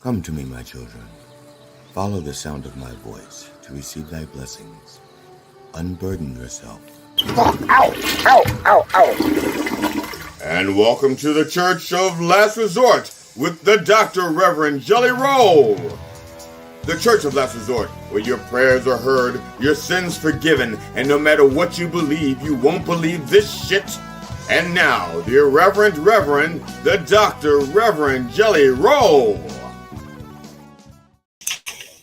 Come to me, my children. Follow the sound of my voice to receive thy blessings. Unburden yourself. Ow, ow, ow, ow. And welcome to the Church of Last Resort with the Dr. Reverend Jelly Roll. The Church of Last Resort, where your prayers are heard, your sins forgiven, and no matter what you believe, you won't believe this shit. And now, the Irreverent Reverend, the Dr. Reverend Jelly Roll.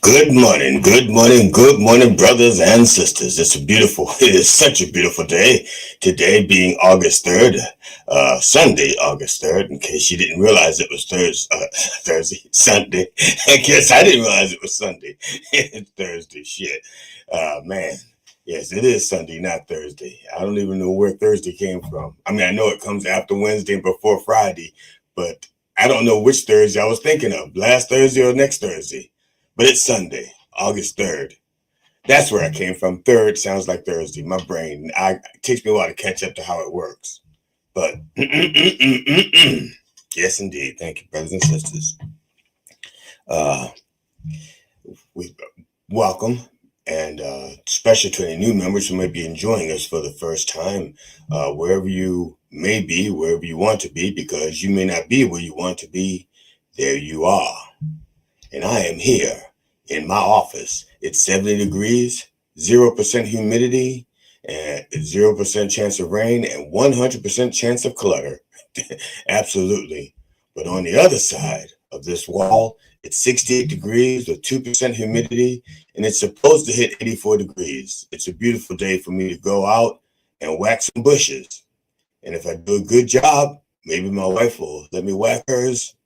Good morning, brothers and sisters. It is such a beautiful day. Today being August 3rd, Sunday, August 3rd, in case you didn't realize it was Sunday. I guess I didn't realize it was Sunday. It's Thursday, shit. Man, yes, it is Sunday, not Thursday. I don't even know where Thursday came from. I mean, I know it comes after Wednesday and before Friday, but I don't know which Thursday I was thinking of, last Thursday or next Thursday. But it's Sunday, August 3rd. That's where I came from. Third sounds like Thursday. My brain, it takes me a while to catch up to how it works. But yes, indeed. Thank you, brothers and sisters. We welcome, and especially to any new members who may be enjoying us for the first time, wherever you may be, wherever you want to be, because you may not be where you want to be. There you are. And I am here in my office. It's 70 degrees, 0% humidity, and 0% chance of rain, and 100% chance of clutter. Absolutely. But on the other side of this wall, it's 68 degrees with 2% humidity, and it's supposed to hit 84 degrees. It's a beautiful day for me to go out and whack some bushes. And if I do a good job, maybe my wife will let me whack hers.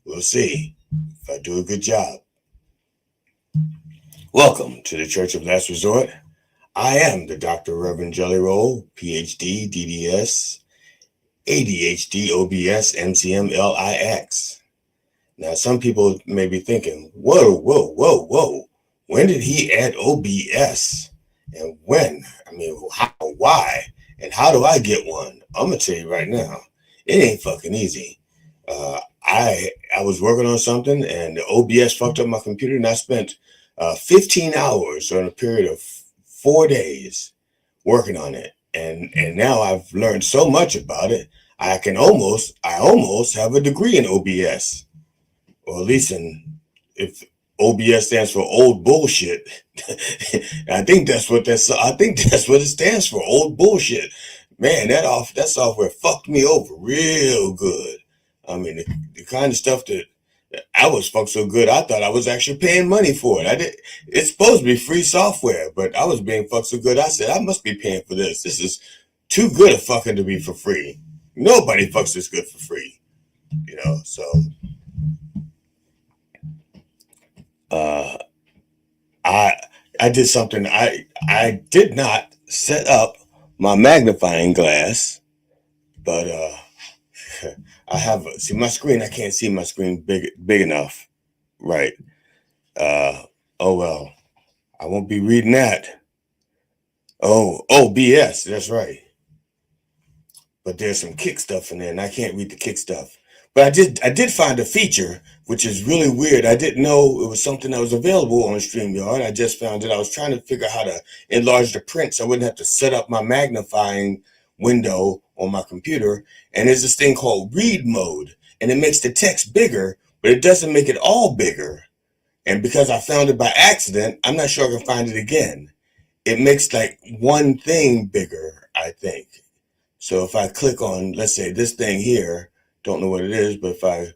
We'll see. If I do a good job. Welcome to the Church of Last Resort. I am the Dr. Reverend Jelly Roll, PhD, DDS, ADHD, OBS, MCM, LIX. Now, some people may be thinking, whoa. When did he add OBS? And when? I mean, how, why? And how do I get one? I'm going to tell you right now, it ain't fucking easy. I was working on something and the OBS fucked up my computer, and I spent 15 hours on a period of 4 days working on it. And now I've learned so much about it. I almost have a degree in OBS, or at least if OBS stands for old bullshit. I think that's what it stands for, old bullshit. Man, that software fucked me over real good. I mean, the kind of stuff that I was fucked so good, I thought I was actually paying money for it. It's supposed to be free software, but I was being fucked so good, I said, I must be paying for this. This is too good a fucking to be for free. Nobody fucks this good for free, so. I did something. I did not set up my magnifying glass, but, I have my screen. I can't see my screen big enough. Right. Oh well. I won't be reading that. Oh, BS. That's right. But there's some kick stuff in there, and I can't read the kick stuff. But I did find a feature, which is really weird. I didn't know it was something that was available on StreamYard. I just found it. I was trying to figure out how to enlarge the print so I wouldn't have to set up my magnifying window on my computer. And there's this thing called read mode, and it makes the text bigger, but it doesn't make it all bigger. And because I found it by accident, I'm not sure I can find it again. It makes like one thing bigger, I think. So if I click on, let's say this thing here, don't know what it is, but if I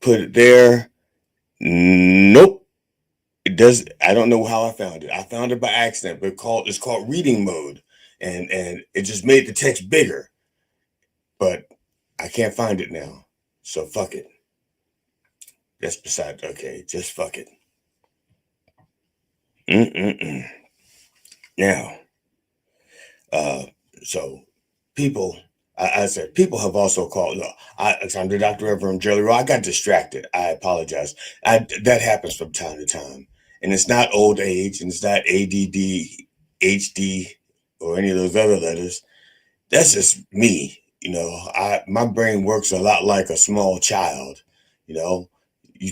put it there, nope. It does. I don't know how I found it. I found it by accident, but it's called reading mode. And it just made the text bigger. But I can't find it now. So fuck it. That's beside, okay, just fuck it. Now, so people, I said, people have also called, look, I'm the Dr. Reverend Jelly Roll. I got distracted. I apologize. That happens from time to time. And it's not old age, and it's not ADD, HD, or any of those other letters. That's just me. My brain works a lot like a small child. You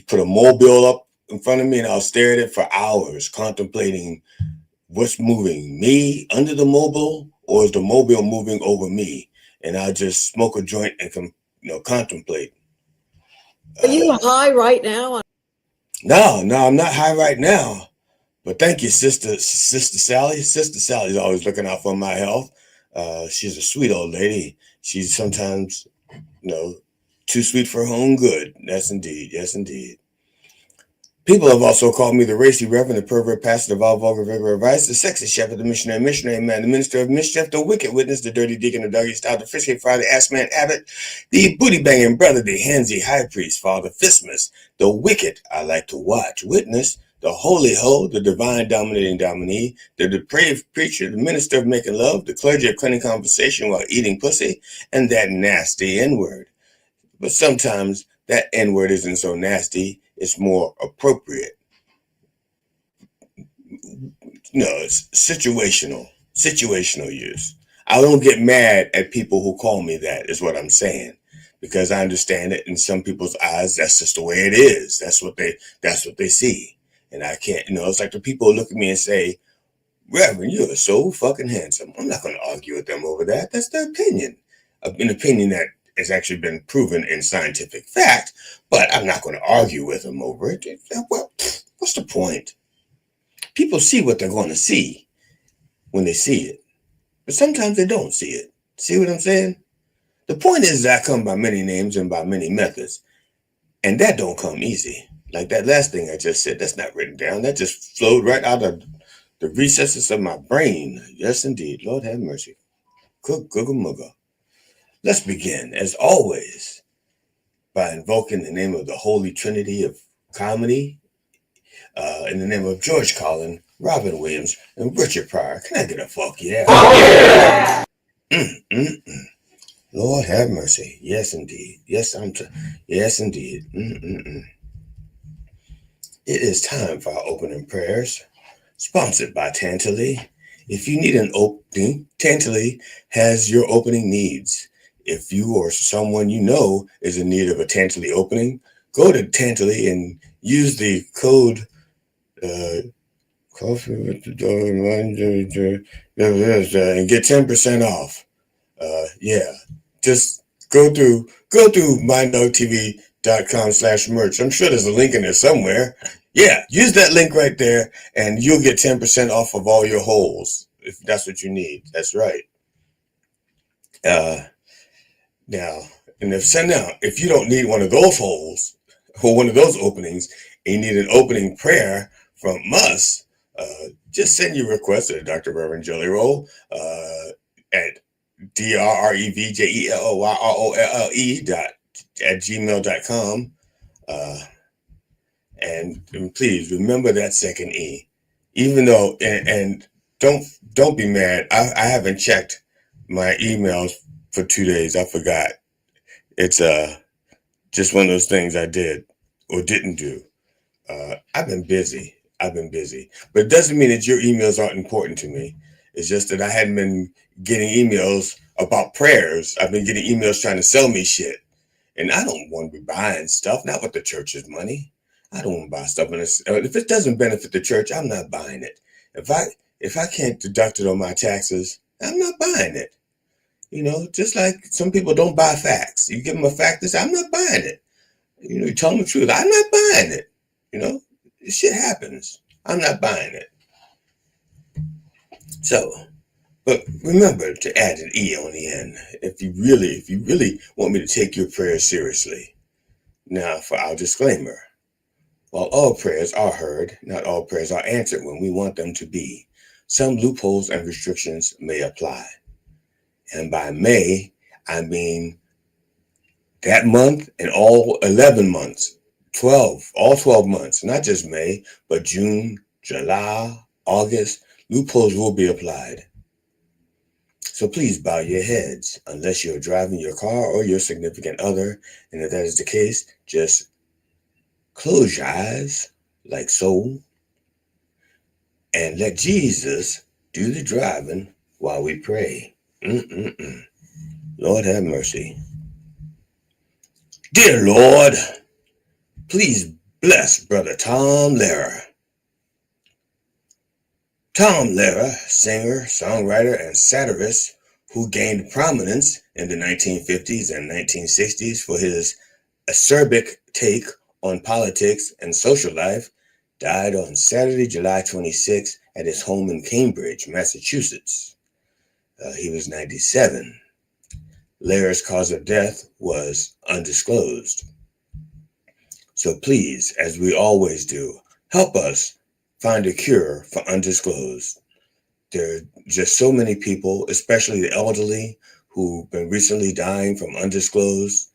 put a mobile up in front of me and I'll stare at it for hours, contemplating what's moving, me under the mobile, or is the mobile moving over me? And I'll just smoke a joint and contemplate. Are you high right now? No, I'm not high right now. But thank you, Sister Sally. Sister Sally's always looking out for my health. She's a sweet old lady. She's sometimes, too sweet for her own good. Yes, indeed. Yes, indeed. People have also called me the racy reverend, the pervert pastor, the vulgar vigor of vice, the sexy shepherd, the missionary man, the minister of mischief, the wicked witness, the dirty deacon, the doggy style, the frisky father, the ass man abbot, the booty banging brother, the handsy high priest, Father Fismus, the wicked I like to watch, witness, the holy hoe, the divine dominating dominee, the depraved preacher, the minister of making love, the clergy of cunning conversation while eating pussy, and that nasty N-word. But sometimes that N-word isn't so nasty. It's more appropriate. It's situational use. I don't get mad at people who call me that, is what I'm saying, because I understand it in some people's eyes. That's just the way it is. That's what they see. And I can't, it's like the people who look at me and say, Reverend, you're so fucking handsome. I'm not going to argue with them over that. That's their opinion. An opinion that has actually been proven in scientific fact, but I'm not going to argue with them over it. Well, what's the point? People see what they're going to see when they see it, but sometimes they don't see it. See what I'm saying? The point is that I come by many names and by many methods, and that don't come easy. Like that last thing I just said, that's not written down. That just flowed right out of the recesses of my brain. Yes, indeed. Lord have mercy. Cook, googa, mugga. Let's begin, as always, by invoking the name of the Holy Trinity of comedy, in the name of George Carlin, Robin Williams, and Richard Pryor. Can I get a fuck yeah? Fuck yeah! Lord have mercy. Yes, indeed. Yes, yes, indeed. It is time for our opening prayers, sponsored by Tantally. If you need an opening, Tantally has your opening needs. If you or someone you know is in need of a Tantally opening, go to Tantally and use the code coffee with the dog and get 10% off. Just go through mynugtv.com/merch. I'm sure there's a link in there somewhere. Yeah, use that link right there and you'll get 10% off of all your holes if that's what you need. That's right. Now, if you don't need one of those holes or one of those openings, and you need an opening prayer from us, just send your request to Dr. Reverend Jelly Roll at drevengelirolle@gmail.com. And please remember that second E. Even though, and don't be mad. I haven't checked my emails for 2 days. I forgot. It's just one of those things I did or didn't do. I've been busy, but it doesn't mean that your emails aren't important to me. It's just that I hadn't been getting emails about prayers. I've been getting emails trying to sell me shit, and I don't want to be buying stuff, not with the church's money. I don't want to buy stuff. If it doesn't benefit the church, I'm not buying it. If I can't deduct it on my taxes, I'm not buying it. Just like some people don't buy facts. You give them a fact, they say, I'm not buying it. You tell them the truth. I'm not buying it. This shit happens. I'm not buying it. So, but remember to add an E on the end if you really want me to take your prayers seriously. Now, for our disclaimer. While all prayers are heard, not all prayers are answered when we want them to be. Some loopholes and restrictions may apply. And by May, I mean that month and all 11 months, all 12 months, not just May, but June, July, August, loopholes will be applied. So please bow your heads unless you're driving your car or your significant other. And if that is the case, just close your eyes like so and let Jesus do the driving while we pray. Lord have mercy. Dear Lord, please bless Brother Tom Lehrer. Tom Lehrer, singer, songwriter, and satirist who gained prominence in the 1950s and 1960s for his acerbic take on politics and social life, died on Saturday, July 26 at his home in Cambridge, Massachusetts. He was 97. Lehrer's cause of death was undisclosed. So please, as we always do, help us find a cure for undisclosed. There are just so many people, especially the elderly, who've been recently dying from undisclosed.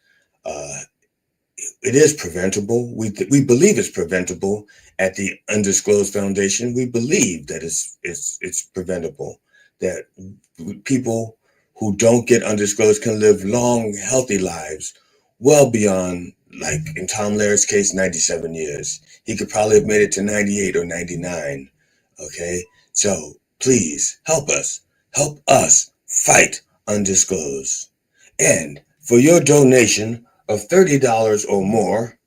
It is preventable. We believe it's preventable at the Undisclosed Foundation. We believe that it's preventable, that people who don't get undisclosed can live long, healthy lives well beyond, like in Tom Lehrer's case, 97 years. He could probably have made it to 98 or 99. Okay, so please help us fight undisclosed. And for your donation of $30 or more,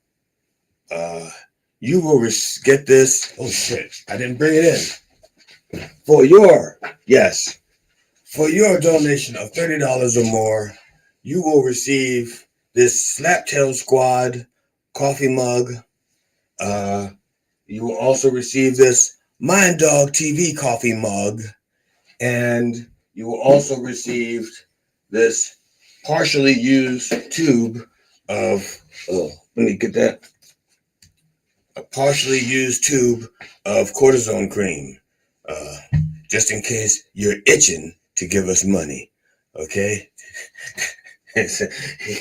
you will get this. Oh shit, I didn't bring it in. For your donation of $30 or more, you will receive this Slaptail Squad coffee mug. You will also receive this Mind Dog TV coffee mug, and you will also receive this partially used tube of, a partially used tube of cortisone cream, just in case you're itching to give us money, okay?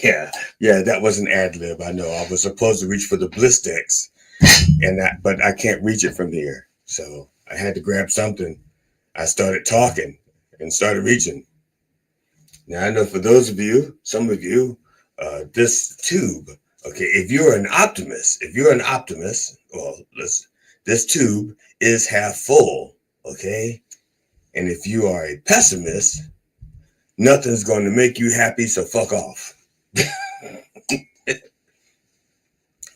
yeah, that was an ad lib. I know. I was supposed to reach for the Blistex, but I can't reach it from here, so I had to grab something. I started talking and started reaching. Now I know for those of you, some of you, this tube. Okay, if you're an optimist, well, this tube is half full. Okay, and if you are a pessimist, nothing's going to make you happy, so fuck off.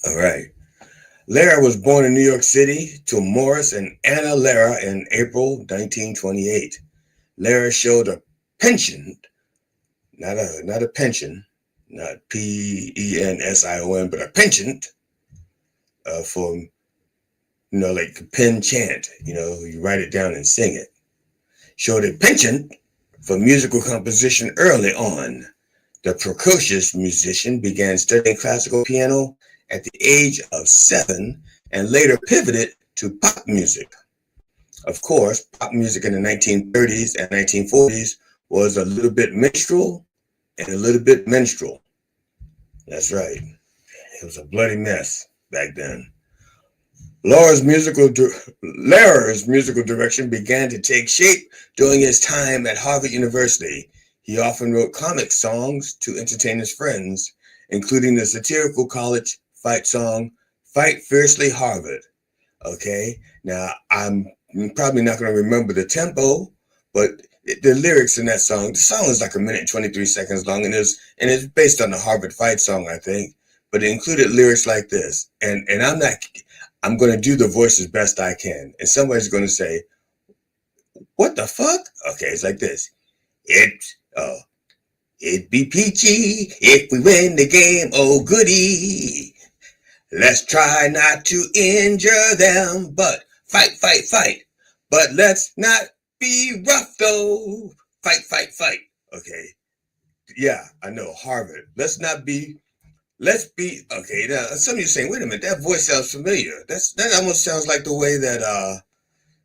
All right. Lehrer was born in New York City to Morris and Anna Lehrer in April 1928. Lehrer showed a penchant, not a pension, not pension, but a penchant for, like pen chant, you write it down and sing it. Showed a penchant for musical composition early on. The precocious musician began studying classical piano at the age of 7 and later pivoted to pop music. Of course, pop music in the 1930s and 1940s was a little bit minstrel and a little bit minstrel. That's right. It was a bloody mess back then. Lehrer's musical direction began to take shape during his time at Harvard University. He often wrote comic songs to entertain his friends, including the satirical college fight song, Fight Fiercely Harvard. Okay, now I'm probably not going to remember the tempo, but the lyrics in that song, the song is like 1 minute and 23 seconds long, and it's based on the Harvard fight song, I think, but it included lyrics like this, and I'm going to do the voice as best I can. And somebody's going to say, what the fuck? Okay, it's like this. It'd be peachy if we win the game. Oh, goody. Let's try not to injure them, but fight. But let's not be rough, though. Fight. Okay. Yeah, I know. Harvard. Let's be, okay, now some of you saying, wait a minute, that voice sounds familiar. That almost sounds like the way that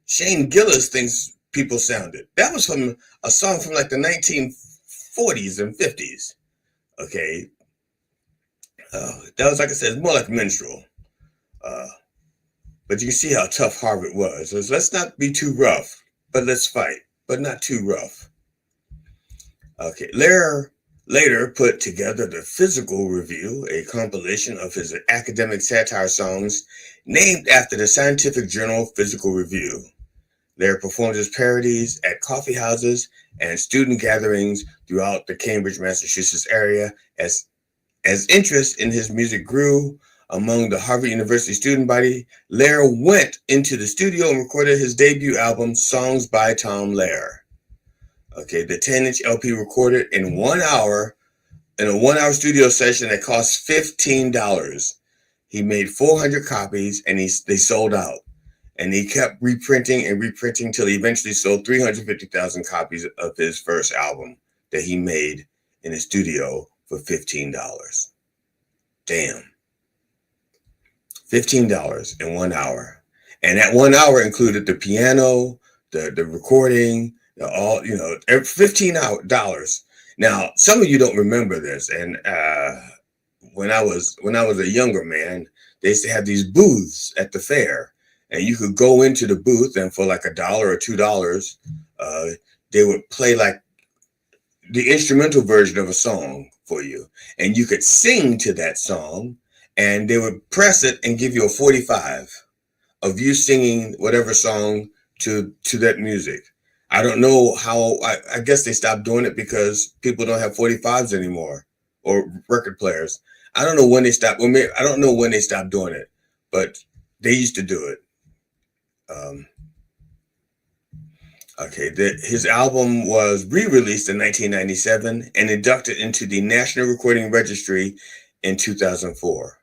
Shane Gillis thinks people sounded. That was from a song from like the 1940s and 50s. Okay. That was, like I said, more like minstrel. But you can see how tough Harvard was. So let's not be too rough, but let's fight, but not too rough. Okay, Lehrer later put together the Physical Review, a compilation of his academic satire songs named after the scientific journal Physical Review. Lair performed his parodies at coffee houses and student gatherings throughout the Cambridge, Massachusetts area. As interest in his music grew among the Harvard University student body, Lair went into the studio and recorded his debut album, Songs by Tom Lair. Okay, the 10-inch LP recorded in 1 hour in a 1 hour studio session that cost $15. He made 400 copies and they sold out. And he kept reprinting and reprinting till he eventually sold 350,000 copies of his first album that he made in his studio for $15. Damn. $15 in 1 hour. And that 1 hour included the piano, the recording, all, $15. Now, some of you don't remember this. And when I was a younger man, they used to have these booths at the fair. And you could go into the booth and for like $1 or $2, they would play like the instrumental version of a song for you. And you could sing to that song and they would press it and give you a 45 of you singing whatever song to that music. I don't know how, I guess they stopped doing it because people don't have 45s anymore or record players. I don't know when they stopped. Well, I don't know when they stopped doing it, but they used to do it. His album was re-released in 1997 and inducted into the National Recording Registry in 2004.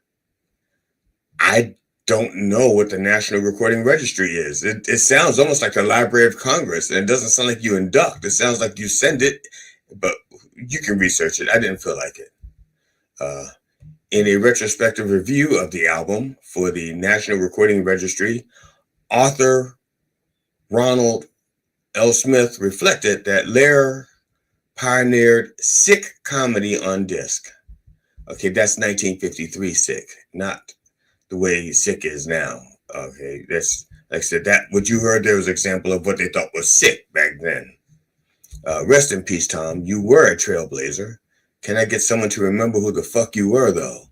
I don't know what the National Recording Registry is. It sounds almost like the Library of Congress, and it doesn't sound like you induct. It sounds like you send it, but you can research it. I didn't feel like it. In a retrospective review of the album for the National Recording Registry, author Ronald L. Smith reflected that Lair pioneered sick comedy on disc. Okay, that's 1953 sick, not the way sick is now. Okay, that's, like I said, that what you heard there was an example of what they thought was sick back then. Rest in peace, Tom. You were a trailblazer. Can I get someone to remember who the fuck you were, though?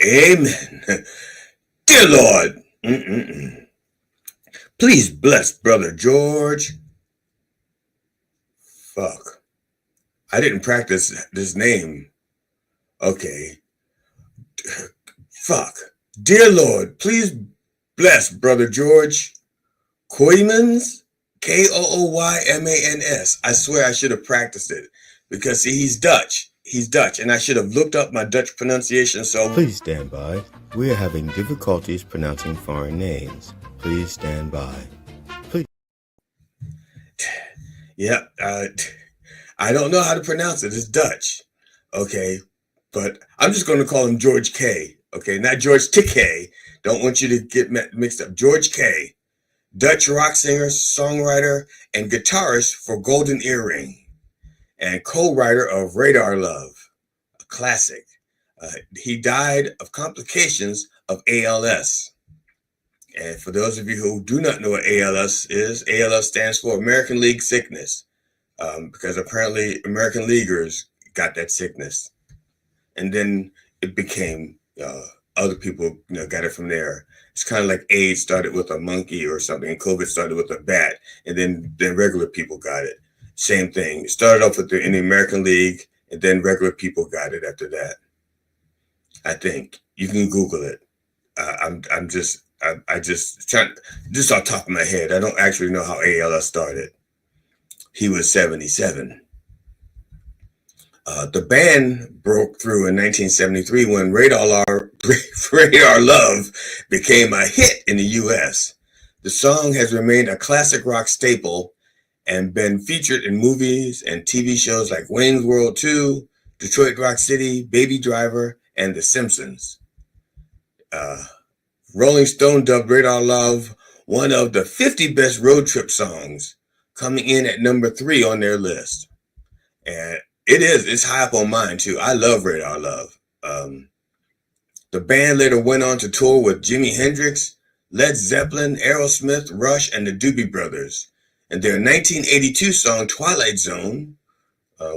Amen. Dear Lord, please bless Brother George. Fuck. I didn't practice this name. Okay. Fuck. Dear Lord, please bless Brother George Kooymans. Kooymans. I swear I should have practiced it because, see, he's Dutch. He's Dutch, and I should have looked up my Dutch pronunciation. So Please stand by. We are having difficulties pronouncing foreign names. Please stand by. Please. Yeah, I don't know how to pronounce it. It's Dutch. Okay, but I'm just going to call him George K. Okay, not George Takei. Don't want you to get mixed up. George K. Dutch rock singer, songwriter, and guitarist for Golden Earring, and co-writer of Radar Love, a classic. He died of complications of ALS. And for those of you who do not know what ALS is, ALS stands for American League Sickness, because apparently American Leaguers got that sickness. And then it became, other people got it from there. It's kind of like AIDS started with a monkey or something, and COVID started with a bat, and then regular people got it. Same thing. It started off in the American League, and then regular people got it after that. I think you can Google it. I just trying, just off the top of my head. I don't actually know how ALS started. He was 77. The band broke through in 1973 when Radar Love became a hit in the U.S. The song has remained a classic rock staple and been featured in movies and TV shows like Wayne's World 2, Detroit Rock City, Baby Driver, and The Simpsons. Rolling Stone dubbed Radar Love one of the 50 best road trip songs, coming in at number 3 on their list. And it's high up on mine too. I love Radar Love. The band later went on to tour with Jimi Hendrix, Led Zeppelin, Aerosmith, Rush, and the Doobie Brothers. And their 1982 song Twilight Zone,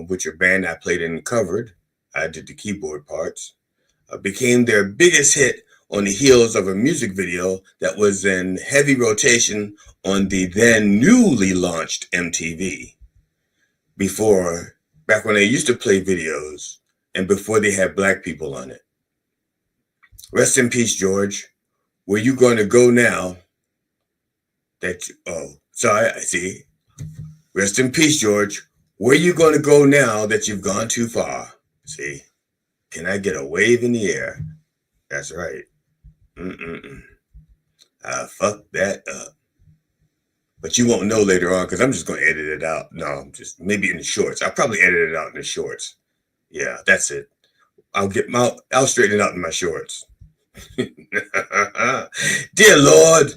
which a band I played in and covered, I did the keyboard parts, became their biggest hit on the heels of a music video that was in heavy rotation on the then newly launched MTV. Back when they used to play videos and before they had black people on it. Rest in peace, George. Where you going to go now? I see. Rest in peace, George. Where you going to go now that you've gone too far? See? Can I get a wave in the air? That's right. I fucked that up. But you won't know later on because I'm just going to edit it out. No, just maybe in the shorts. I'll probably edit it out in the shorts. Yeah, that's it. I'll straighten it out in my shorts. Dear Lord,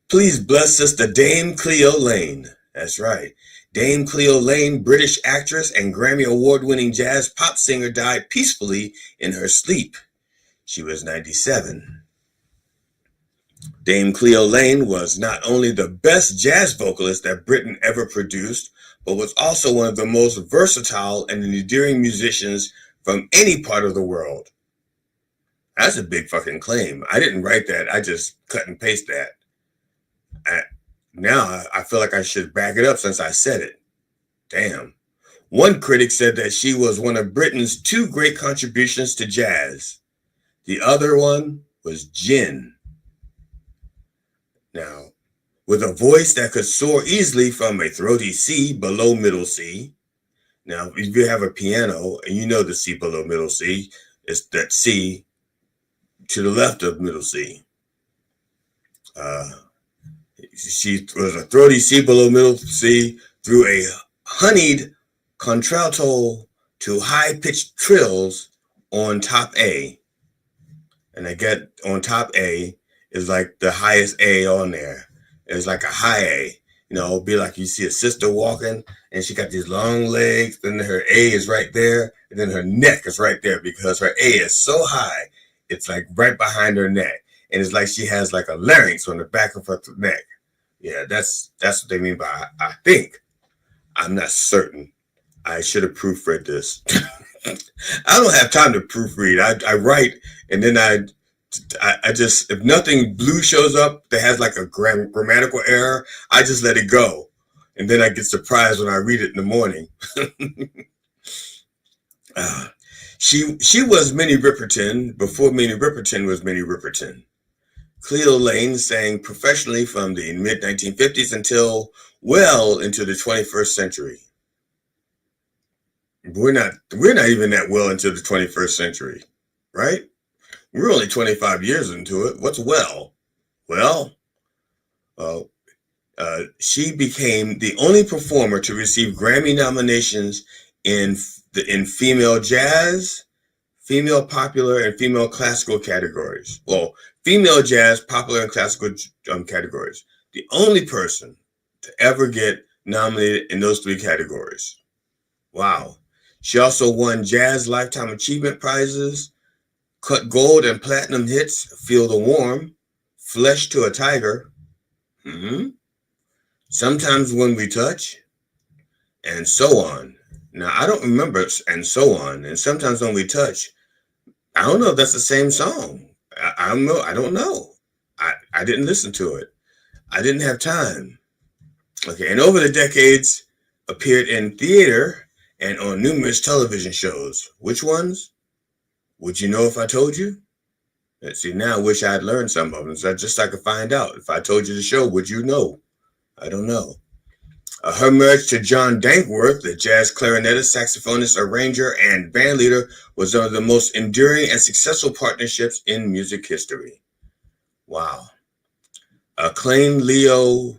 please bless Sister Dame Cleo Lane. That's right. Dame Cleo Lane, British actress and Grammy Award-winning jazz pop singer, died peacefully in her sleep. She was 97. Dame Cleo Lane was not only the best jazz vocalist that Britain ever produced, but was also one of the most versatile and endearing musicians from any part of the world. That's a big fucking claim. I didn't write that. I just cut and paste that. Now I feel like I should back it up since I said it. Damn. One critic said that she was one of Britain's 2 great contributions to jazz. The other one was gin. Now, with a voice that could soar easily from a throaty C below middle C. Now, if you have a piano and you know the C below middle C, it's that C to the left of middle C. She was a throaty C below middle C through a honeyed contralto to high-pitched trills on top A. And I get on top A is like the highest A on there. It's like a high A. You know, it'll be like you see a sister walking and she got these long legs, then her A is right there, and then her neck is right there because her A is so high, it's like right behind her neck. And it's like she has like a larynx on the back of her neck. Yeah, that's what they mean by I think. I'm not certain. I should have proofread this. I don't have time to proofread. I write and then I just, if nothing blue shows up that has like a grammatical error, I just let it go. And then I get surprised when I read it in the morning. She was Minnie Riperton before Minnie Riperton was Minnie Riperton. Cleo Lane sang professionally from the mid-1950s until well into the 21st century. We're not even that well into the 21st century, right? We're only 25 years into it. What's well? Well, she became the only performer to receive Grammy nominations in female jazz, female popular, and female classical categories. Well, female jazz, popular, and classical categories. The only person to ever get nominated in those 3 categories. Wow. She also won Jazz Lifetime Achievement Prizes, cut gold and platinum hits, Feel the Warm, Flesh to a Tiger, Sometimes When We Touch, and so on. Now, I don't remember and so on, and Sometimes When We Touch. I don't know if that's the same song. I don't know. I didn't listen to it. I didn't have time. Okay, and over the decades, appeared in theater and on numerous television shows. Which ones? Would you know if I told you? Let's see, now I wish I had learned some of them, so just so I could find out. If I told you the show, would you know? I don't know. Her marriage to John Dankworth, the jazz clarinetist, saxophonist, arranger, and bandleader, was one of the most enduring and successful partnerships in music history. Wow. A Cleo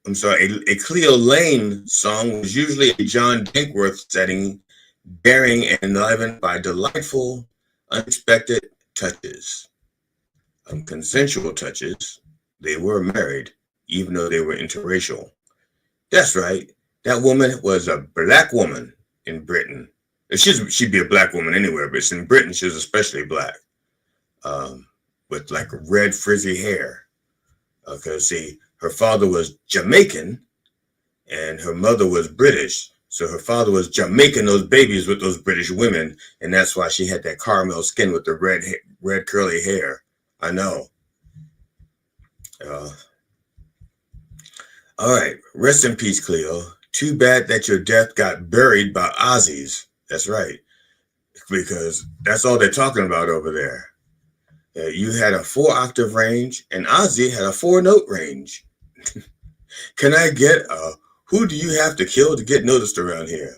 Lane song was usually a John Dankworth setting, bearing and enlivened by delightful, unexpected touches. Consensual touches. They were married, even though they were interracial. That's right. That woman was a black woman in Britain. She'd be a black woman anywhere, but in Britain, she was especially black, with like red frizzy hair. Because see, her father was Jamaican and her mother was British. So her father was Jamaican those babies with those British women, and that's why she had that caramel skin with the red curly hair. I know. All right. Rest in peace, Cleo. Too bad that your death got buried by Aussies. That's right. Because that's all they're talking about over there. You had a 4-octave range, and Ozzy had a 4-note range. Can I get who do you have to kill to get noticed around here?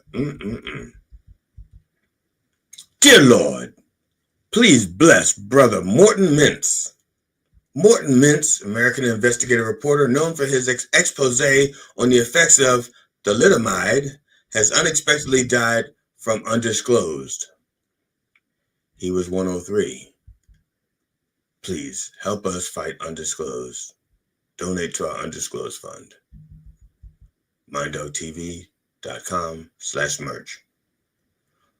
Dear Lord, please bless Brother Morton Mintz. Morton Mintz, American investigative reporter known for his expose on the effects of thalidomide, has unexpectedly died from undisclosed. He was 103. Please help us fight undisclosed. Donate to our undisclosed fund. MindDogTV.com/merch.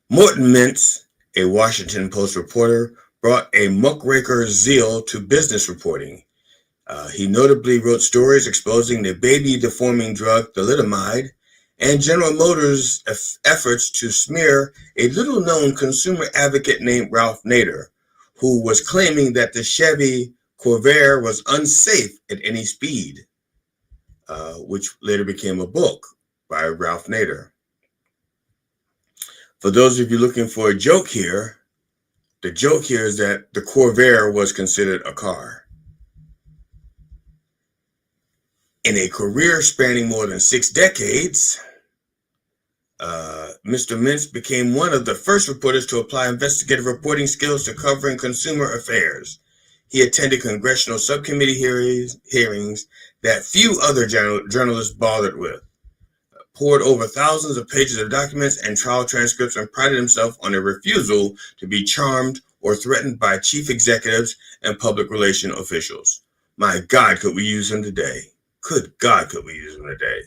Morton Mintz, a Washington Post reporter, brought a muckraker zeal to business reporting. He notably wrote stories exposing the baby-deforming drug thalidomide and General Motors' efforts to smear a little-known consumer advocate named Ralph Nader, who was claiming that the Chevy Corvair was unsafe at any speed, which later became a book by Ralph Nader. For those of you looking for a joke here, the joke here is that the Corvair was considered a car. In a career spanning more than 6 decades, Mr. Mintz became one of the first reporters to apply investigative reporting skills to covering consumer affairs. He attended congressional subcommittee hearings that few other journalists bothered with, poured over thousands of pages of documents and trial transcripts, and prided himself on a refusal to be charmed or threatened by chief executives and public relation officials. My God, could we use him today? Good God, could we use him today?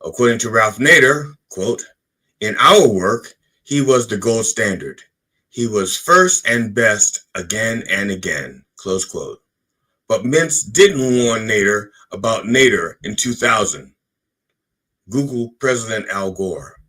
According to Ralph Nader, quote, "In our work, he was the gold standard. He was first and best again and again," close quote. But Mintz didn't warn Nader about Nader in 2000. Google President Al Gore.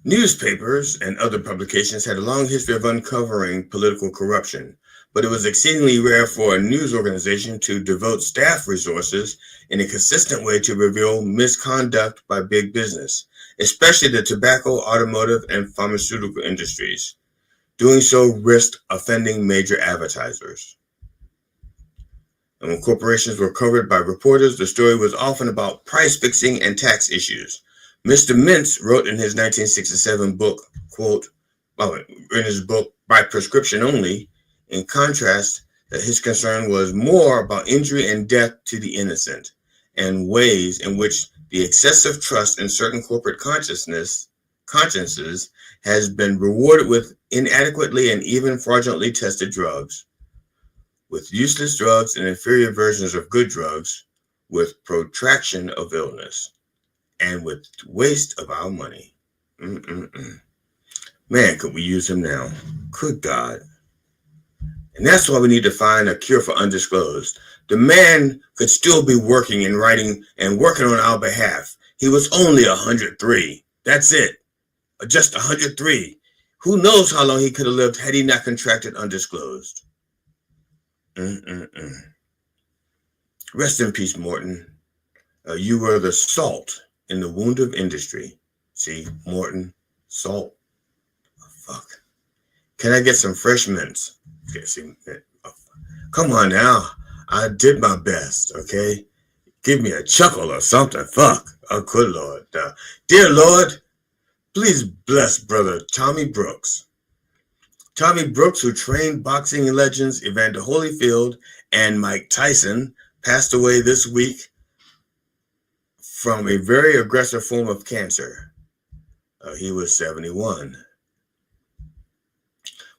Newspapers and other publications had a long history of uncovering political corruption, but it was exceedingly rare for a news organization to devote staff resources in a consistent way to reveal misconduct by big business, especially the tobacco, automotive, and pharmaceutical industries. Doing so risked offending major advertisers. And when corporations were covered by reporters, the story was often about price fixing and tax issues. Mr. Mintz wrote in his 1967 book, quote, in his book, By Prescription Only, in contrast, that his concern was more about injury and death to the innocent, and ways in which the excessive trust in certain corporate consciences has been rewarded with inadequately and even fraudulently tested drugs, with useless drugs and inferior versions of good drugs, with protraction of illness, and with waste of our money. Man, could we use him now? Good God. And that's why we need to find a cure for undisclosed. The man could still be working and writing and working on our behalf. He was only 103. That's it. Just 103. Who knows how long he could have lived had he not contracted undisclosed. Rest in peace, Morton. You were the salt in the wound of industry. See, Morton, salt. Oh, fuck. Can I get some fresh mints? Okay, see, come on now. I did my best, okay? Give me a chuckle or something. Fuck. Oh, good Lord. Dear Lord, please bless Brother Tommy Brooks. Tommy Brooks, who trained boxing legends Evander Holyfield and Mike Tyson, passed away this week from a very aggressive form of cancer. He was 71.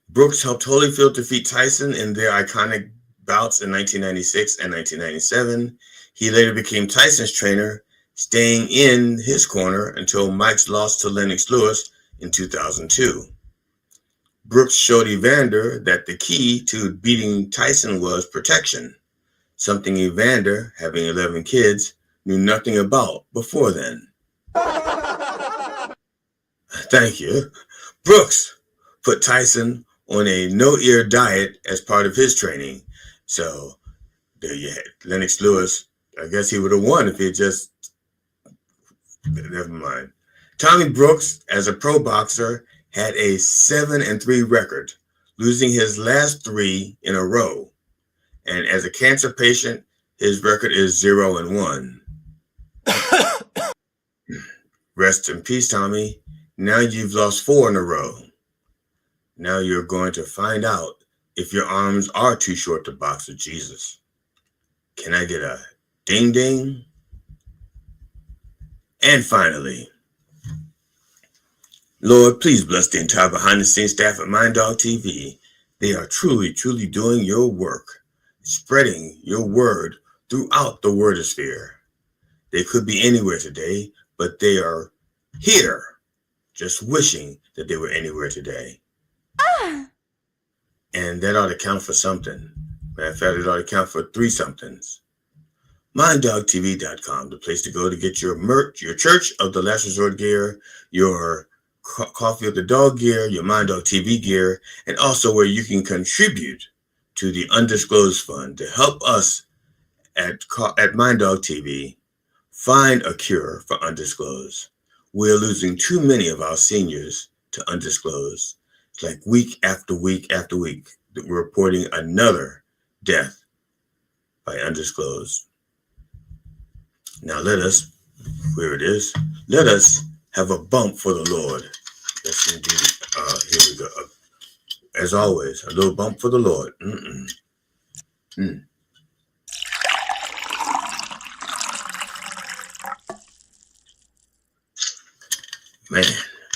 Brooks helped Holyfield defeat Tyson in their iconic bouts in 1996 and 1997. He later became Tyson's trainer, staying in his corner until Mike's loss to Lennox Lewis in 2002. Brooks showed Evander that the key to beating Tyson was protection, something Evander, having 11 kids, knew nothing about before then. Thank you. Brooks put Tyson on a no-ear diet as part of his training. So there you had Lennox Lewis. I guess he would have won if he just... Never mind. Tommy Brooks, as a pro boxer, had a 7-3 record, losing his last 3 in a row. And as a cancer patient, his record is 0-1. Rest in peace, Tommy. Now you've lost 4 in a row. Now you're going to find out if your arms are too short to box with Jesus. Can I get a ding ding? And finally, Lord, please bless the entire behind-the-scenes staff at MindDog TV. They are truly, truly doing your work, spreading your word throughout the wordosphere. They could be anywhere today, but they are here, just wishing that they were anywhere today. And that ought to count for something. Matter of fact, it ought to count for 3 somethings. MindDogTV.com, the place to go to get your merch, your Church of the Last Resort gear, your Coffee with the Dog gear, your MindDog TV gear, and also where you can contribute to the Undisclosed Fund to help us at MindDog TV find a cure for undisclosed. We're losing too many of our seniors to undisclosed. It's like week after week after week that we're reporting another death by undisclosed. Now let us, where it is, let us have a bump for the Lord. Yes, indeed. Here we go. As always, a little bump for the Lord. Man,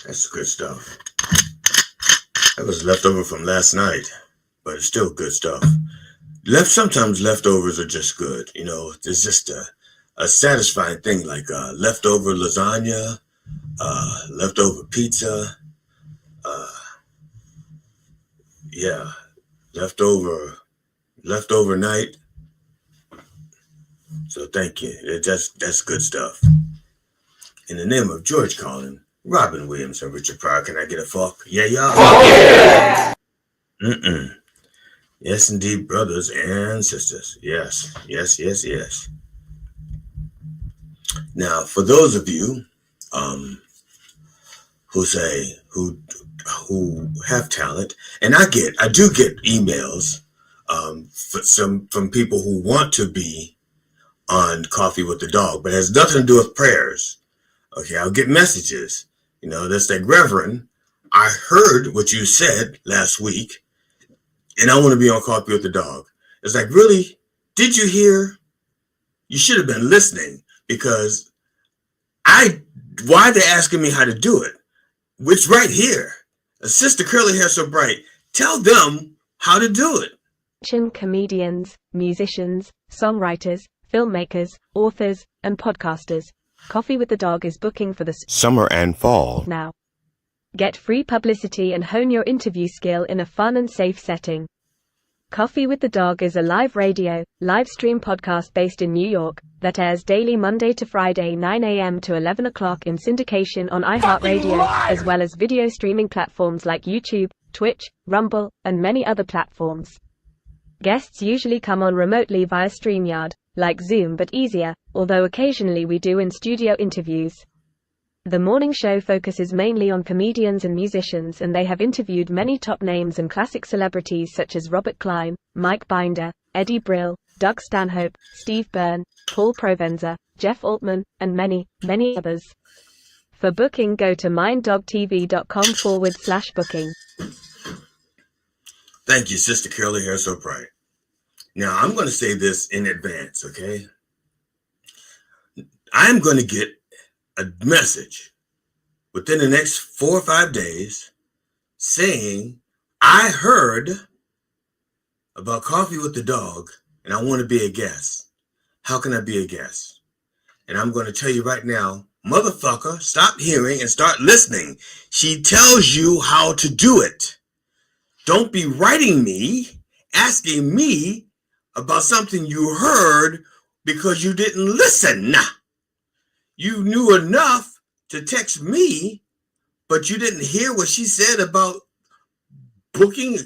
that's good stuff. That was leftover from last night, but it's still good stuff. Sometimes leftovers are just good. You know, there's just a satisfying thing like leftover lasagna, leftover pizza, leftover night. So thank you. That's good stuff. In the name of George Carlin, Robin Williams, and Richard Pryor, can I get a fuck? Yeah. Fuck yeah! Yes, indeed, brothers and sisters. Yes. Now, for those of you who have talent, and I do get emails from people who want to be on Coffee with the Dog, but it has nothing to do with prayers. Okay, I'll get messages. You know, that's like, Reverend, I heard what you said last week, and I want to be on Coffee with the Dog. It's like, really? Did you hear? You should have been listening, because why are they asking me how to do it? It's right here. Sister Curly Hair So Bright. Tell them how to do it. Comedians, musicians, songwriters, filmmakers, authors, and podcasters. Coffee with the Dog is booking for the Summer and fall. now. Get free publicity and hone your interview skill in a fun and safe setting. Coffee with the Dog is a live radio, live stream podcast based in New York that airs daily Monday to Friday 9 a.m. to 11 o'clock in syndication on iHeartRadio, as well as video streaming platforms like YouTube, Twitch, Rumble, and many other platforms. Guests usually come on remotely via StreamYard, like Zoom but easier, although occasionally we do in-studio interviews. The morning show focuses mainly on comedians and musicians, and they have interviewed many top names and classic celebrities such as Robert Klein, Mike Binder, Eddie Brill, Doug Stanhope, Steve Byrne, Paul Provenza, Jeff Altman, and many, many others. For booking, go to minddogtv.com/booking. Thank you, Sister Curly Hair So Bright. Now, I'm going to say this in advance, okay? I'm going to get a message within the next 4 or 5 days saying, I heard about Coffee with the Dog and I want to be a guest. How can I be a guest? And I'm going to tell you right now, motherfucker, stop hearing and start listening. She tells you how to do it. Don't be writing me, asking me about something you heard because you didn't listen. You knew enough to text me But you didn't hear what she said about booking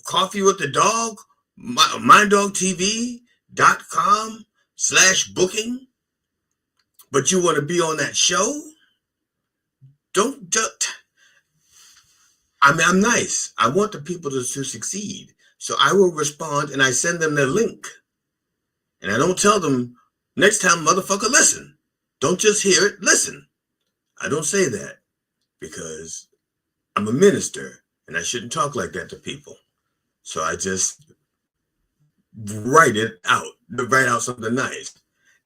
coffee with the dog, minddogtv.com/booking. But you want to be on that show? Don't. I mean, I'm nice. I want the people to succeed. So I will respond and I send them their link. And I don't tell them, next time, motherfucker, listen. Don't just hear it, listen. I don't say that because I'm a minister and I shouldn't talk like that to people. So I just write out something nice.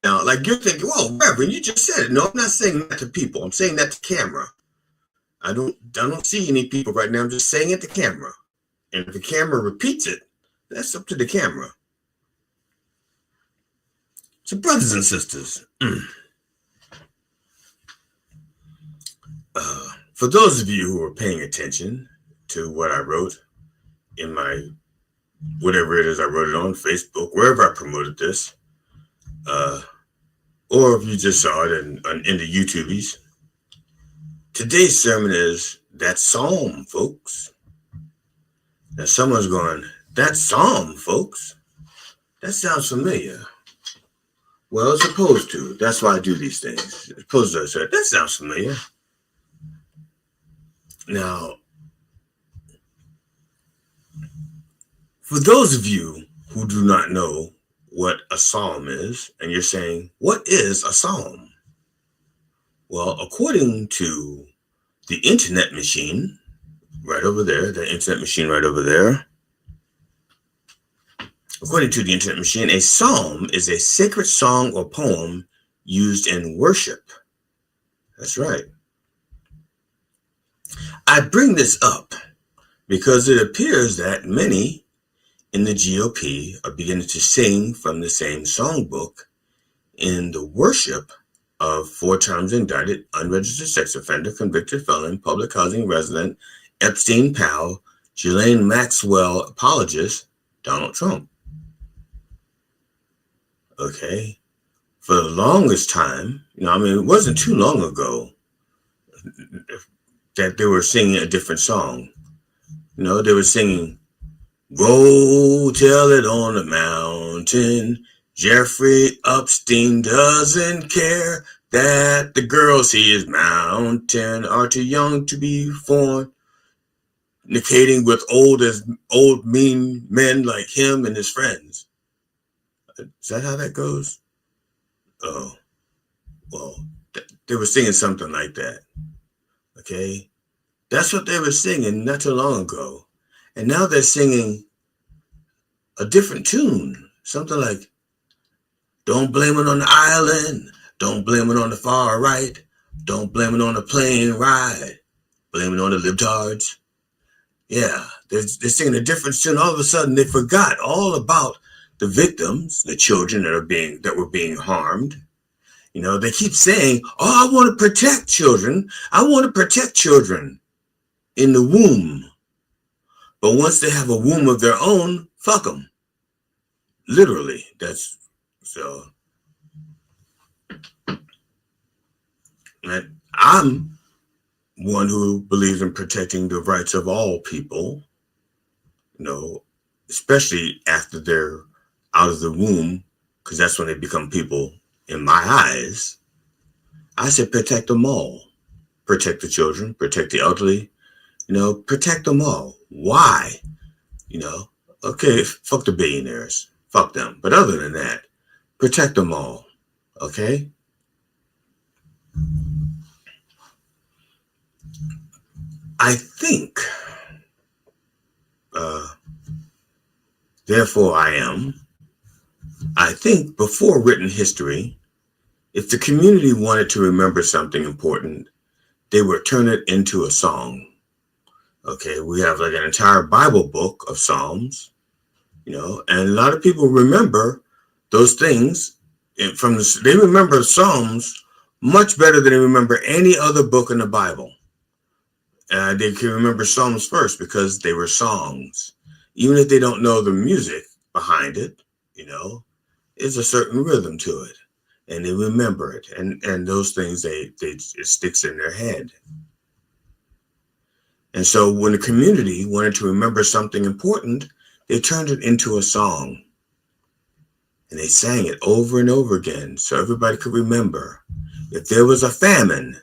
Now, like you're thinking, well, Reverend, you just said it. No, I'm not saying that to people. I'm saying that to camera. I don't see any people right now. I'm just saying it to camera. And if the camera repeats it, that's up to the camera. So, brothers and sisters, for those of you who are paying attention to what I wrote in my, whatever it is I wrote it on Facebook, wherever I promoted this, or if you just saw it in the YouTubies, today's sermon is that psalm, folks. Now someone's going, that psalm, folks? That sounds familiar. Well, it's supposed to. That's why I do these things. It's supposed to say, that sounds familiar. Now, for those of you who do not know what a psalm is, and you're saying, what is a psalm? Well, according to the internet machine right over there, according to the internet machine, a psalm is a sacred song or poem used in worship. That's right. I bring this up because it appears that many in the GOP are beginning to sing from the same songbook in the worship of 4 times indicted, unregistered sex offender, convicted felon, public housing resident, Epstein pal, Ghislaine Maxwell apologist, Donald Trump. Okay. For the longest time, it wasn't too long ago that they were singing a different song. They were singing, go tell it on the mountain. Jeffrey Epstein doesn't care that the girls he is mountain are too young to be fornicating with old mean men like him and his friends. Is that how that goes? Oh, well, they were singing something like that. Okay, that's what they were singing not too long ago, and now they're singing a different tune, something like, don't blame it on the island. Don't blame it on the far right. Don't blame it on the plane ride. Blame it on the libtards. Yeah, they're singing a different tune. All of a sudden, they forgot all about the victims, the children that were being harmed. They keep saying, oh, I want to protect children. I want to protect children in the womb. But once they have a womb of their own, fuck them. Literally, that's so. And I'm one who believes in protecting the rights of all people, especially after they're out of the womb, because that's when they become people in my eyes. I said protect them all. Protect the children, protect the elderly, protect them all. Why? Okay, fuck the billionaires. Fuck them. But other than that, protect them all. Okay? I think, therefore I am, I think before written history, if the community wanted to remember something important, they would turn it into a song. Okay, we have like an entire Bible book of Psalms, and a lot of people remember those things they remember Psalms much better than they remember any other book in the Bible. They can remember Psalms first because they were songs. Even if they don't know the music behind it, there's a certain rhythm to it. And they remember it. And those things, it sticks in their head. And so when the community wanted to remember something important, they turned it into a song. And they sang it over and over again so everybody could remember. If there was a famine,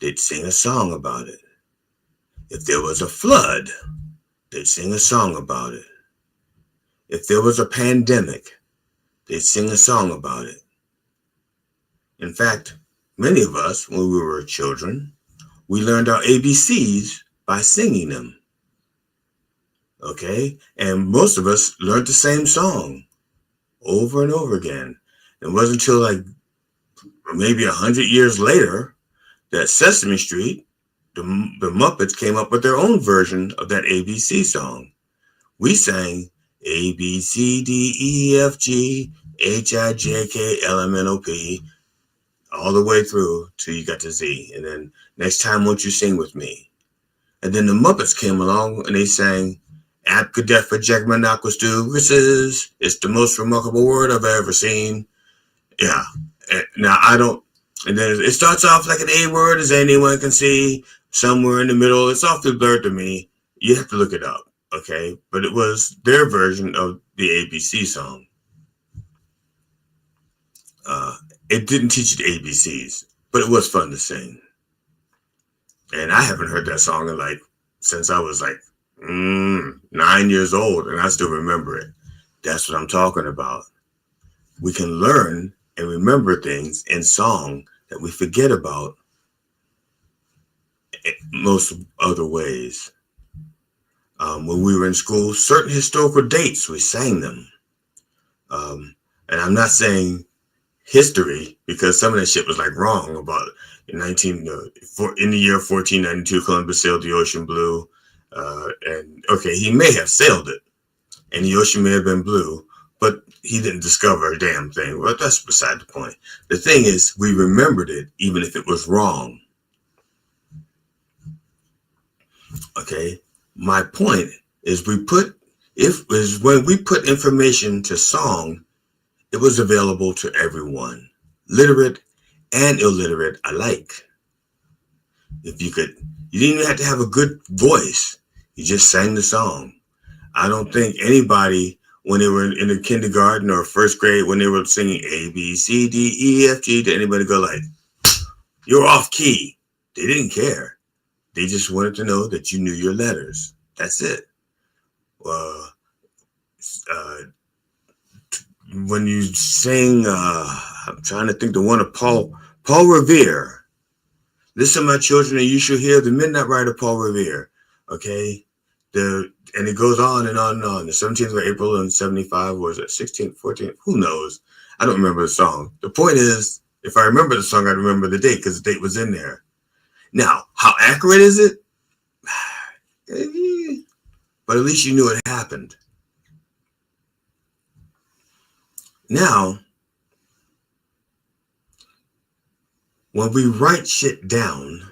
they'd sing a song about it. If there was a flood, they'd sing a song about it. If there was a pandemic, they'd sing a song about it. In fact, many of us, when we were children, we learned our ABCs by singing them. Okay? And most of us learned the same song over and over again. It wasn't until like maybe 100 years later that Sesame Street, the Muppets, came up with their own version of that ABC song. We sang A, B, C, D, E, F, G, H, I, J, K, L, M, N, O, P, all the way through till you got to Z. And then next time, won't you sing with me? And then the Muppets came along and they sang Abracadabra, it's the most remarkable word I've ever seen. Yeah. Now I don't, and then it starts off like an A word, as anyone can see, somewhere in the middle. It's awfully blurred to me. You have to look it up, okay? But it was their version of the ABC song. It didn't teach you the ABCs, but it was fun to sing. And I haven't heard that song in since I was 9 years old, and I still remember it. That's what I'm talking about. We can learn and remember things in song that we forget about most other ways. When we were in school, certain historical dates, we sang them. And I'm not saying history, because some of that shit was wrong about in the year 1492, Columbus sailed the ocean blue. And okay, he may have sailed it and the ocean may have been blue, but he didn't discover a damn thing. Well, that's beside the point. The thing is, we remembered it even if it was wrong. Okay, my point is when we put information to song, it was available to everyone, literate and illiterate alike. You didn't even have to have a good voice. You just sang the song. I don't think anybody, when they were in the kindergarten or first grade, when they were singing A, B, C, D, E, F, G, did anybody go you're off key? They didn't care. They just wanted to know that you knew your letters. That's it. When you sing, I'm trying to think the one of Paul Revere. Listen, my children, and you shall hear the midnight ride of Paul Revere. Okay, and it goes on and on and on. The 17th of April in 75, was it 16th, 14th? Who knows? I don't remember the song. The point is, if I remember the song, I'd remember the date because the date was in there. Now, how accurate is it? But at least you knew it happened. Now, when we write shit down,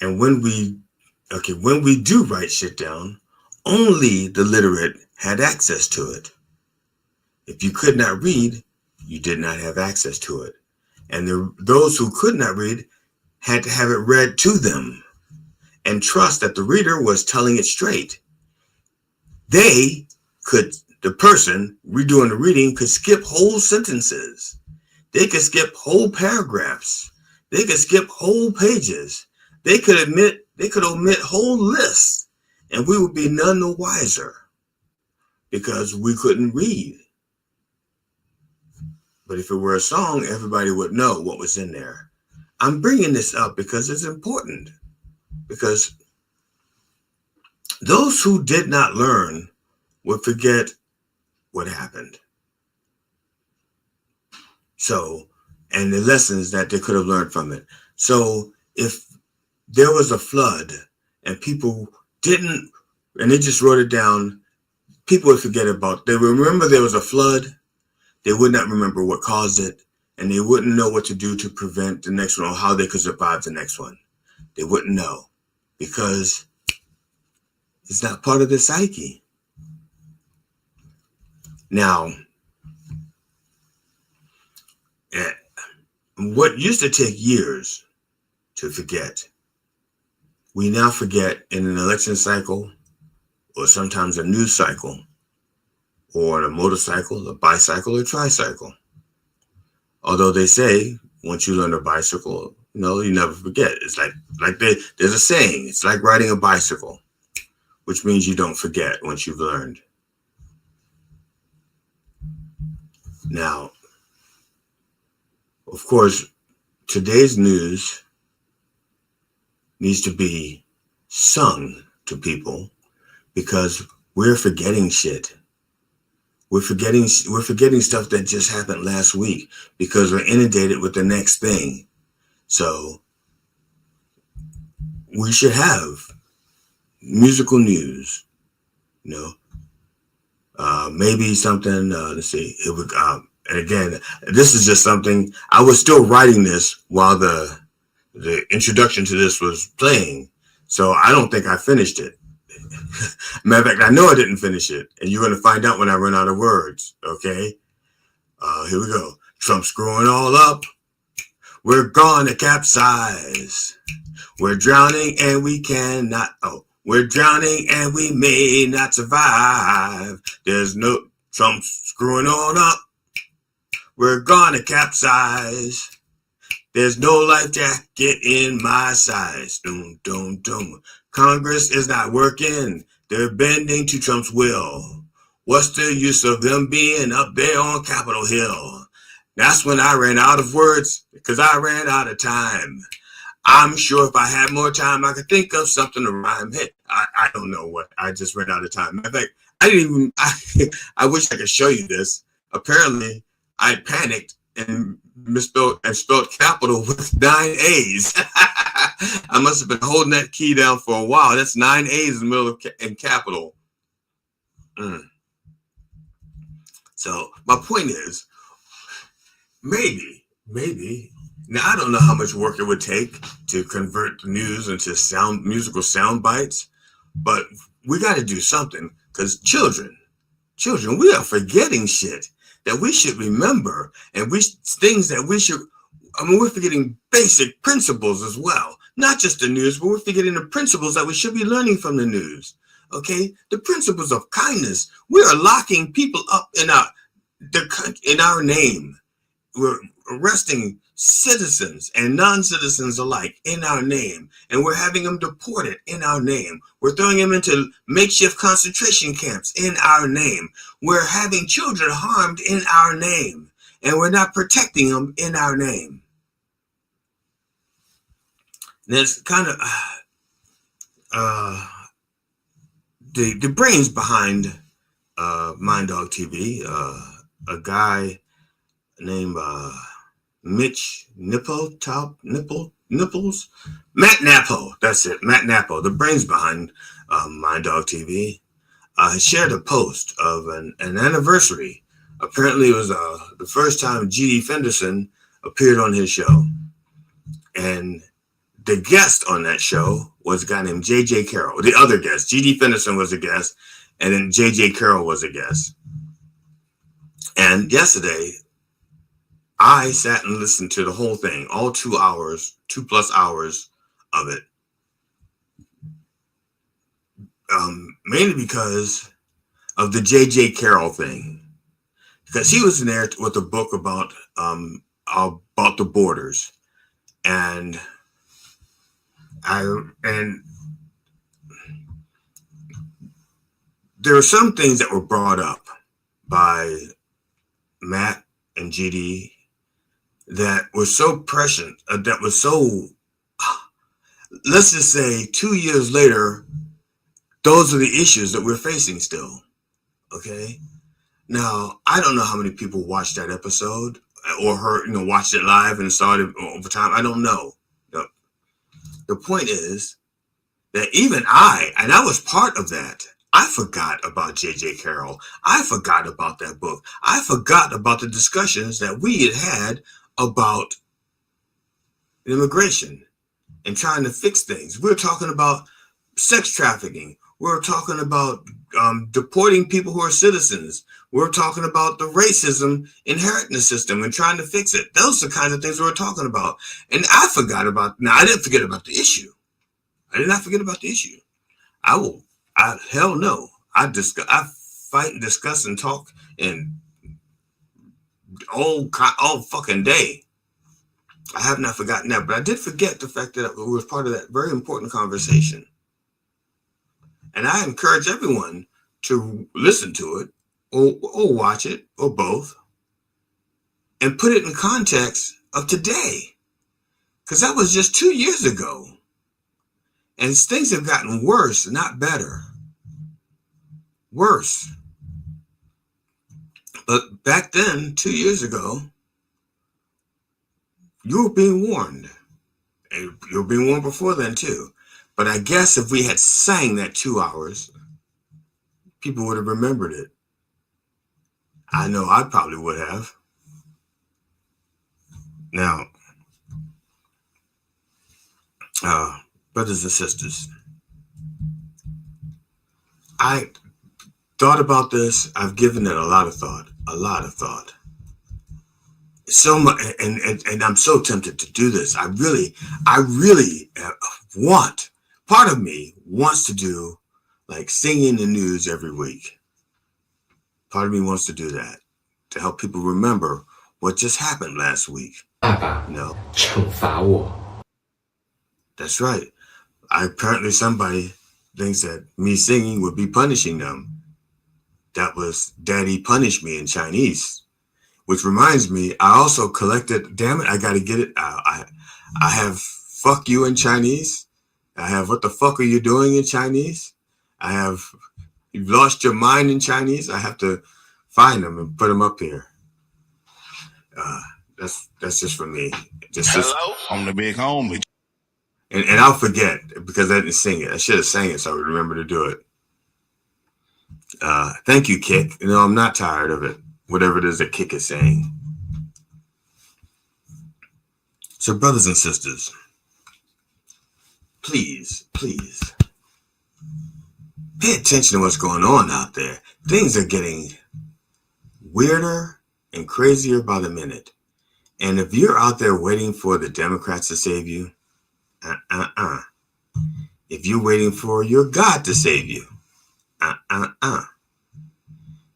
and when we do write shit down, only the literate had access to it. If you could not read, you did not have access to it. And those who could not read had to have it read to them and trust that the reader was telling it straight. The person redoing the reading could skip whole sentences. They could skip whole paragraphs. They could skip whole pages. They could omit whole lists, and we would be none the wiser because we couldn't read. But if it were a song, everybody would know what was in there. I'm bringing this up because it's important, because those who did not learn would forget what happened. So, and the lessons that they could have learned from it. So if there was a flood and people didn't, and they just wrote it down, people would forget about, they remember there was a flood, they would not remember what caused it, and they wouldn't know what to do to prevent the next one or how they could survive the next one. They wouldn't know because it's not part of the psyche. Now, what used to take years to forget. We now forget in an election cycle, or sometimes a news cycle, or a motorcycle, a bicycle, or tricycle. Although they say once you learn a bicycle, you never forget. It's like there's a saying, it's like riding a bicycle, which means you don't forget once you've learned. Now, of course, today's news needs to be sung to people because we're forgetting shit. We're forgetting stuff that just happened last week because we're inundated with the next thing. So we should have musical news, maybe something, let's see, and again, this is just something, I was still writing this while the introduction to this was playing. So I don't think I finished it. Matter of fact, I know I didn't finish it, and you're going to find out when I run out of words, okay? Here we go. Trump screwing all up. We're gonna capsize. We're drowning and we cannot, we're drowning and we may not survive. There's no Trump screwing all up. We're gonna capsize. There's no life jacket in my size. Doom, doom, doom. Congress is not working. They're bending to Trump's will. What's the use of them being up there on Capitol Hill? That's when I ran out of words because I ran out of time. I'm sure if I had more time, I could think of something to rhyme. Hey, I don't know what. I just ran out of time. In fact, I wish I could show you this. Apparently, I panicked and misspelled and spelled capital with 9 A's. I must have been holding that key down for a while. That's 9 A's in the middle of in capital. So my point is, maybe, now I don't know how much work it would take to convert the news into musical sound bites, but we got to do something because children, we are forgetting shit that we should remember, and things that we should, we're forgetting basic principles as well. Not just the news, but we're forgetting the principles that we should be learning from the news. Okay? The principles of kindness. We are locking people up in our name. We're arresting citizens and non-citizens alike in our name, and we're having them deported in our name. We're throwing them into makeshift concentration camps in our name. We're having children harmed in our name, and we're not protecting them in our name. And it's kind of the brains behind Mind Dog TV. A guy named Mitch Nipples, Matt Napo, that's it, Matt Napo, the brains behind Mind Dog TV, shared a post of an anniversary. Apparently it was the first time G.D. Fenderson appeared on his show. And the guest on that show was a guy named J.J. Carroll. The other guest, G.D. Fenderson was a guest, and then J.J. Carroll was a guest. And yesterday, I sat and listened to the whole thing, all 2 hours, 2+ hours of it. Mainly because of the J.J. Carroll thing. Because he was in there with a book about the borders. And there were some things that were brought up by Matt and GD that was so prescient, that was so, let's just say 2 years later, those are the issues that we're facing still, okay? Now, I don't know how many people watched that episode or heard, watched it live and saw it over time. I don't know. The point is that even I was part of that. I forgot about J.J. Carroll. I forgot about that book. I forgot about the discussions that we had about immigration and trying to fix things. We're talking about sex trafficking. We're talking about deporting people who are citizens. We're talking about the racism inherent in the system and trying to fix it. Those are the kinds of things we're talking about. And I didn't forget about the issue. I did not forget about the issue. Hell no. I fight and discuss and talk and all fucking day. I have not forgotten that, but I did forget the fact that it was part of that very important conversation. And I encourage everyone to listen to it or watch it or both and put it in context of today. Because that was just 2 years ago. And things have gotten worse, not better. Worse. But back then, 2 years ago, you were being warned. And you were being warned before then, too. But I guess if we had sang that 2 hours, people would have remembered it. I know I probably would have. Now, brothers and sisters, I thought about this. I've given it a lot of thought. So much, and I'm so tempted to do this. I really want. Part of me wants to do like singing the news every week. Part of me wants to do that to help people remember what just happened last week. No. That's right. Apparently somebody thinks that me singing would be punishing them. That was Daddy Punish Me in Chinese. Which reminds me, I also collected, damn it, I gotta get it. I have fuck you in Chinese. I have what the fuck are you doing in Chinese. I have you've lost your mind in Chinese. I have to find them and put them up here. That's just for me. Just I'm the big homie. And I'll forget because I didn't sing it. I should have sang it so I would remember to do it. Thank you, Kick. I'm not tired of it. Whatever it is that Kick is saying. So, brothers and sisters, please, pay attention to what's going on out there. Things are getting weirder and crazier by the minute. And if you're out there waiting for the Democrats to save you, If you're waiting for your God to save you,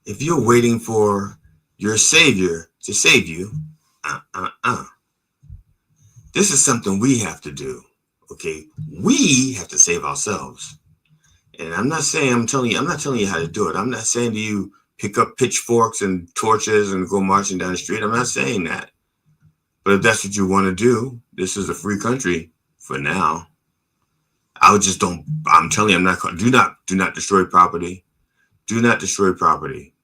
If you're waiting for your Savior to save you, This is something we have to do, okay? We have to save ourselves. And I'm not telling you how to do it. I'm not saying to you, pick up pitchforks and torches and go marching down the street. I'm not saying that. But if that's what you want to do, this is a free country for now. I'm telling you, do not destroy property. Do not destroy property.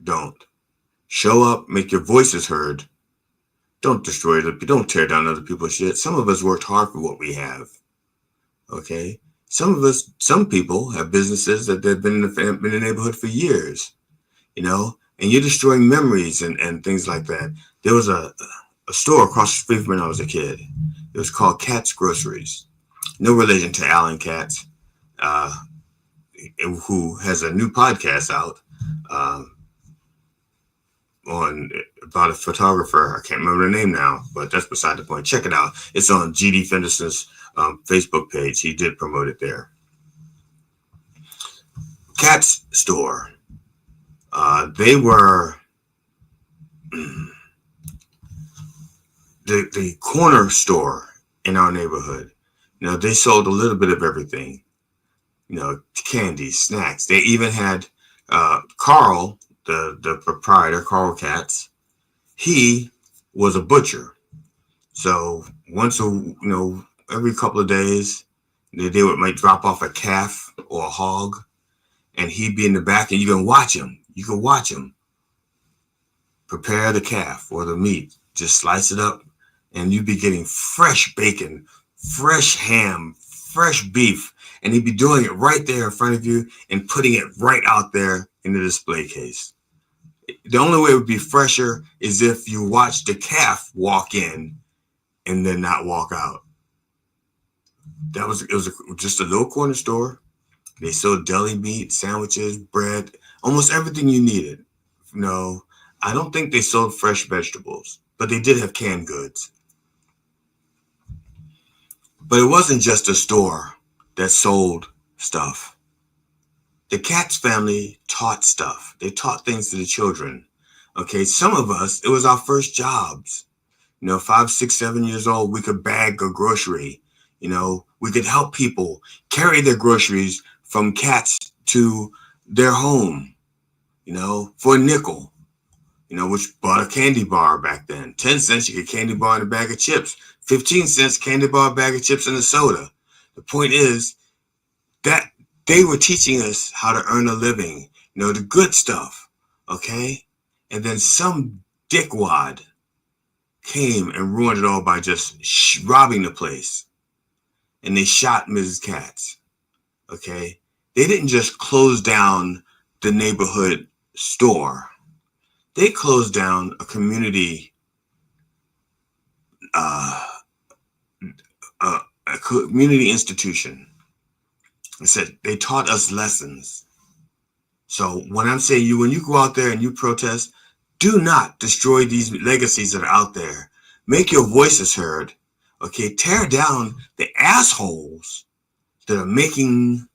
Don't. Show up, make your voices heard. Don't destroy don't tear down other people's shit. Some of us worked hard for what we have. Okay? Some people have businesses that they've been in the neighborhood for years, and you're destroying memories and things like that. There was a store across the street from when I was a kid. It was called Katz Groceries. No relation to Alan Katz, who has a new podcast out about a photographer. I can't remember the name now, but that's beside the point. Check it out. It's on G.D. Fenderson's Facebook page. He did promote it there. Katz store. They were the corner store in our neighborhood. They sold a little bit of everything. Candy, snacks. They even had Carl, the proprietor, Carl Katz. He was a butcher. So every couple of days, they might drop off a calf or a hog, and he'd be in the back, and you can watch him. You can watch him prepare the calf or the meat. Just slice it up, and you'd be getting fresh bacon, fresh ham, fresh beef, and he'd be doing it right there in front of you and putting it right out there in the display case. The only way it would be fresher is if you watched the calf walk in and then not walk out. It was just a little corner store. They sold deli meat, sandwiches, bread, almost everything you needed. No, I don't think they sold fresh vegetables, but they did have canned goods. But it wasn't just a store that sold stuff. The Katz family taught stuff. They taught things to the children. Okay, some of us, it was our first jobs. 5, 6, 7 years old, we could bag a grocery. We could help people carry their groceries from Katz to their home, for a nickel, which bought a candy bar back then. 10 cents, you get candy bar and a bag of chips. 15 cents, candy bar, bag of chips, and a soda. The point is that they were teaching us how to earn a living, the good stuff, okay? And then some dickwad came and ruined it all by just robbing the place. And they shot Mrs. Katz, okay? They didn't just close down the neighborhood store. They closed down a community institution. I said they taught us lessons. So when I'm saying when you go out there and you protest, do not destroy these legacies that are out there. Make your voices heard. Okay, tear down the assholes that are making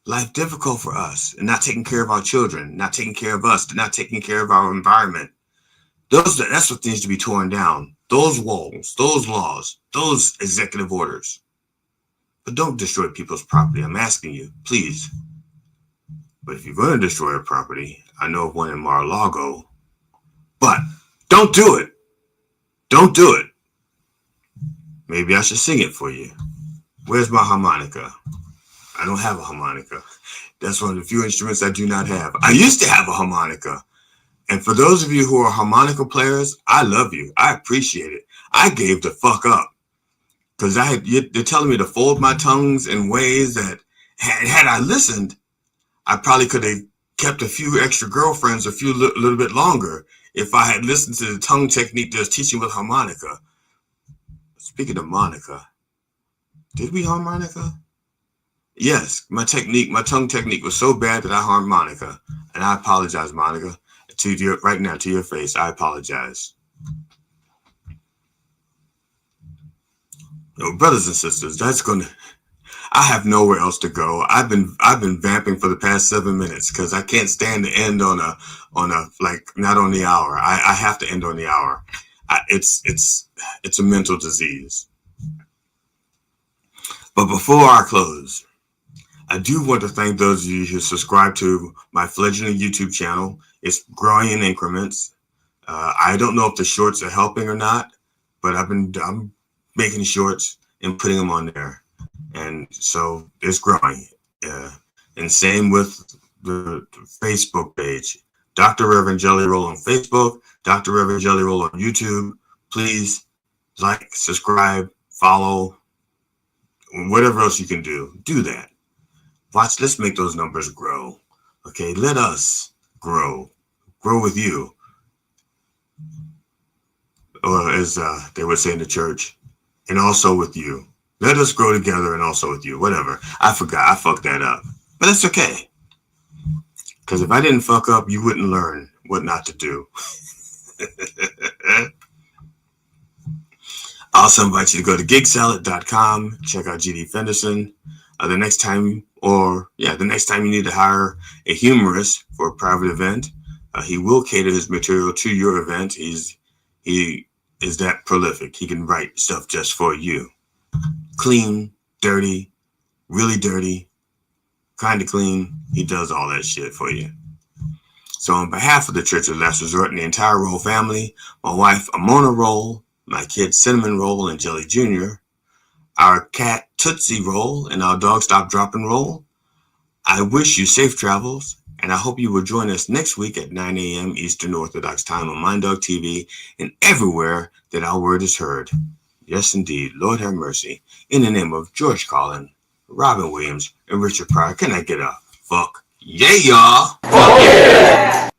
life difficult for us and not taking care of our children, not taking care of us, not taking care of our environment. That's what needs to be torn down. Those walls, those laws, those executive orders. But don't destroy people's property. I'm asking you, please. But if you're going to destroy a property, I know of one in Mar-a-Lago, but don't do it. Don't do it. Maybe I should sing it for you. Where's my harmonica? I don't have a harmonica. That's one of the few instruments I do not have. I used to have a harmonica. And for those of you who are harmonica players, I love you. I appreciate it. I gave the fuck up. Because they're telling me to fold my tongues in ways that had I listened, I probably could have kept a few extra girlfriends a little bit longer if I had listened to the tongue technique that's teaching with harmonica. Speaking of Monica, did we harm Monica? Yes, my tongue technique was so bad that I harmed Monica. And I apologize, Monica. Right now, to your face, I apologize. Brothers and sisters, I have nowhere else to go. I've been vamping for the past 7 minutes because I can't stand to end on a not on the hour. I have to end on the hour. It's a mental disease. But before I close, I do want to thank those of you who subscribe to my fledgling YouTube channel. It's growing in increments. I don't know if the shorts are helping or not, but I'm making shorts and putting them on there. And so it's growing. And same with the Facebook page. Dr. Reverend Jelly Roll on Facebook, Dr. Reverend Jelly Roll on YouTube. Please like, subscribe, follow, whatever else you can do. Do that. Let's make those numbers grow. Okay, let us grow with you. Or as they would say in the church, and also with you. Let us grow together and also with you. Whatever. I fucked that up. But that's okay. Because if I didn't fuck up, you wouldn't learn what not to do. I also invite you to go to gigsalad.com, check out GD Fenderson. The next time you need to hire a humorist for a private event, he will cater his material to your event. He is that prolific. He can write stuff just for you. Clean, dirty, really dirty, kind of clean. He does all that shit for you. So on behalf of the Church of Last Resort and the entire Roll family, my wife Amona Roll, my kid Cinnamon Roll and Jelly Jr., our cat Tootsie Roll, and our dog Stop Drop and Roll, I wish you safe travels, and I hope you will join us next week at 9 a.m. Eastern Orthodox Time on Mind Dog TV and everywhere that our word is heard. Yes, indeed. Lord have mercy. In the name of George Carlin, Robin Williams, and Richard Pryor, can I get a fuck yeah, y'all? Fuck yeah!